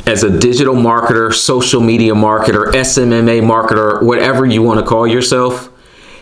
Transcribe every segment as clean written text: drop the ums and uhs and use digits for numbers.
As a digital marketer, social media marketer, SMMA marketer, whatever you want to call yourself,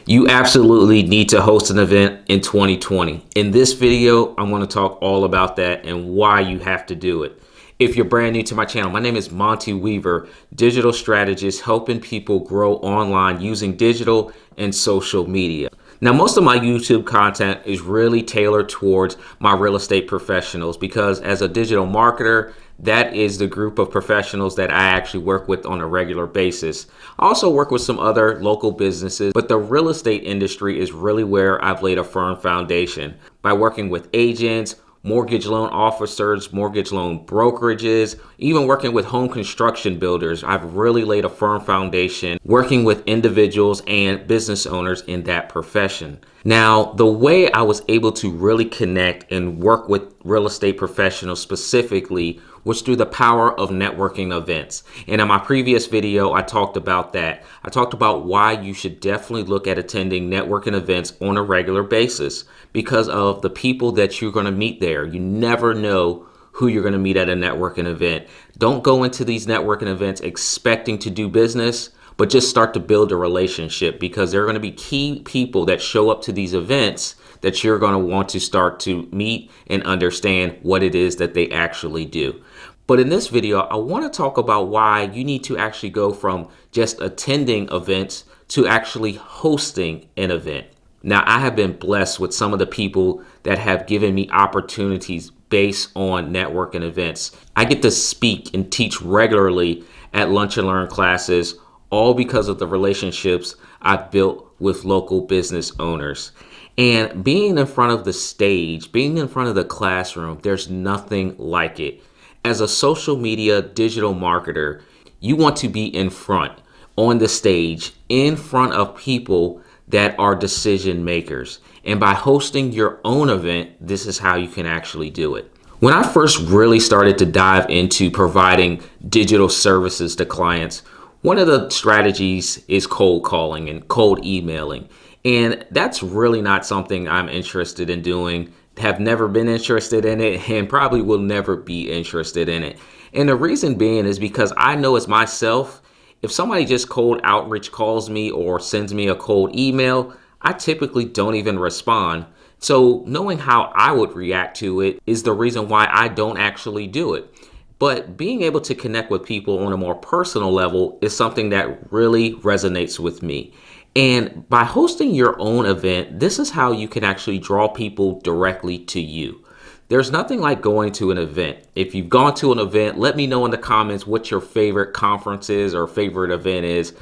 you absolutely need to host an event in 2020. In this video, I'm going to talk all about that and why you have to do it. If you're brand new to my channel, my name is Monty Weaver, digital strategist, helping people grow online using digital and social media. Now, most of my YouTube content is really tailored towards my real estate professionals because as a digital marketer, that is the group of professionals that I actually work with on a regular basis. I also work with some other local businesses, but the real estate industry is really where I've laid a firm foundation by working with agents, mortgage loan officers, mortgage loan brokerages, even working with home construction builders. I've really laid a firm foundation working with individuals and business owners in that profession. Now, the way I was able to really connect and work with real estate professionals specifically was through the power of networking events. And in my previous video, I talked about that. I talked about why you should definitely look at attending networking events on a regular basis because of the people that you're going to meet there. You never know who you're going to meet at a networking event. Don't go into these networking events expecting to do business, but just start to build a relationship because there are going to be key people that show up to these events that you're going to want to start to meet and understand what it is that they actually do. But in this video, I want to talk about why you need to actually go from just attending events to actually hosting an event. Now, I have been blessed with some of the people that have given me opportunities based on networking events. I get to speak and teach regularly at lunch and learn classes, all because of the relationships I've built with local business owners. And being in front of the stage, being in front of the classroom, there's nothing like it. As a social media digital marketer, you want to be in front, on the stage, in front of people that are decision makers. And by hosting your own event, this is how you can actually do it. When I first really started to dive into providing digital services to clients, one of the strategies is cold calling and cold emailing. And that's really not something I'm interested in doing, have never been interested in it, and probably will never be interested in it. And the reason being is because I know as myself, if somebody just cold outreach calls me or sends me a cold email, I typically don't even respond. So knowing how I would react to it is the reason why I don't actually do it. But being able to connect with people on a more personal level is something that really resonates with me. And by hosting your own event, this is how you can actually draw people directly to you. There's nothing like going to an event. If you've gone to an event, let me know in the comments what your favorite conference is or favorite event is,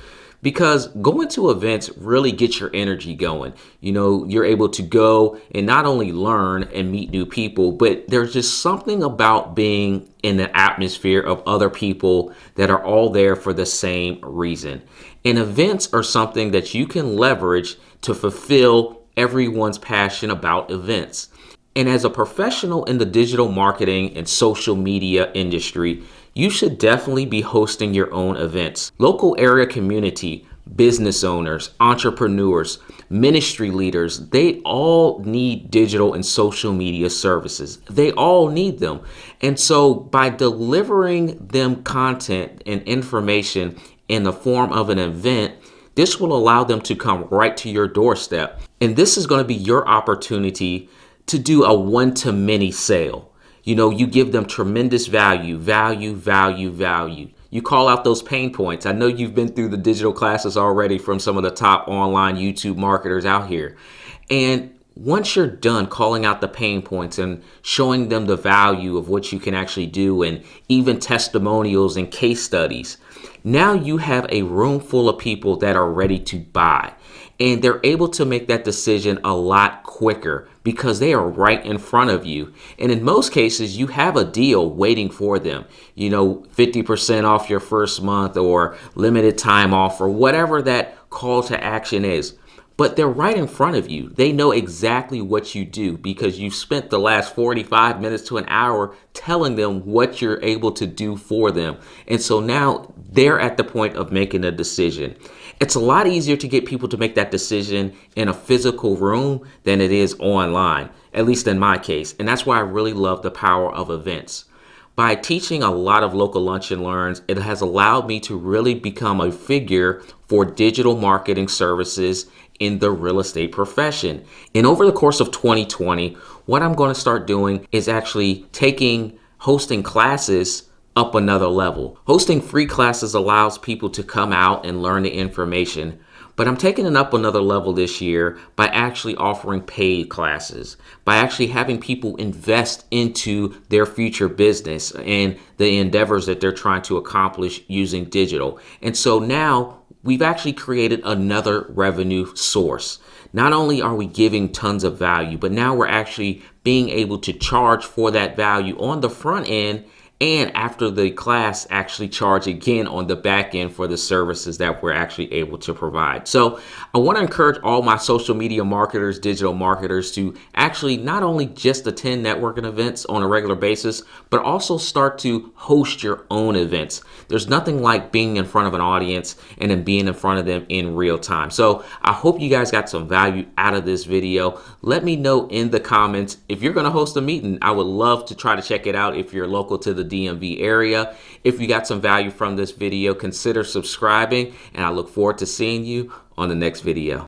because going to events really gets your energy going. You know, you're able to go and not only learn and meet new people, but there's just something about being in the atmosphere of other people that are all there for the same reason. And events are something that you can leverage to fulfill everyone's passion about events. And as a professional in the digital marketing and social media industry, you should definitely be hosting your own events. Local area community, business owners, entrepreneurs, ministry leaders, they all need digital and social media services. They all need them. And so by delivering them content and information in the form of an event, this will allow them to come right to your doorstep. And this is going to be your opportunity to do a one-to-many sale. You know, you give them tremendous value. You call out those pain points. I know you've been through the digital classes already from some of the top online YouTube marketers out here. And once you're done calling out the pain points and showing them the value of what you can actually do and even testimonials and case studies, now you have a room full of people that are ready to buy. And they're able to make that decision a lot quicker because they are right in front of you. And in most cases, you have a deal waiting for them. You know, 50% off your first month or limited time off or whatever that call to action is. But they're right in front of you. They know exactly what you do because you've spent the last 45 minutes to an hour telling them what you're able to do for them. And so now they're at the point of making a decision. It's a lot easier to get people to make that decision in a physical room than it is online, at least in my case. And that's why I really love the power of events. By teaching a lot of local lunch and learns, it has allowed me to really become a figure for digital marketing services in the real estate profession. And over the course of 2020, what I'm going to start doing is actually hosting classes up another level. Hosting free classes allows people to come out and learn the information, but I'm taking it up another level this year by actually offering paid classes, by actually having people invest into their future business and the endeavors that they're trying to accomplish using digital. And so now we've actually created another revenue source. Not only are we giving tons of value, but now we're actually being able to charge for that value on the front end, and after the class actually charge again on the back end for the services that we're actually able to provide. So I want to encourage all my social media marketers, digital marketers to actually not only just attend networking events on a regular basis, but also start to host your own events. There's nothing like being in front of an audience and then being in front of them in real time. So I hope you guys got some value out of this video. Let me know in the comments if you're going to host a meeting. I would love to try to check it out if you're local to the DMV area. If you got some value from this video, consider subscribing, and I look forward to seeing you on the next video.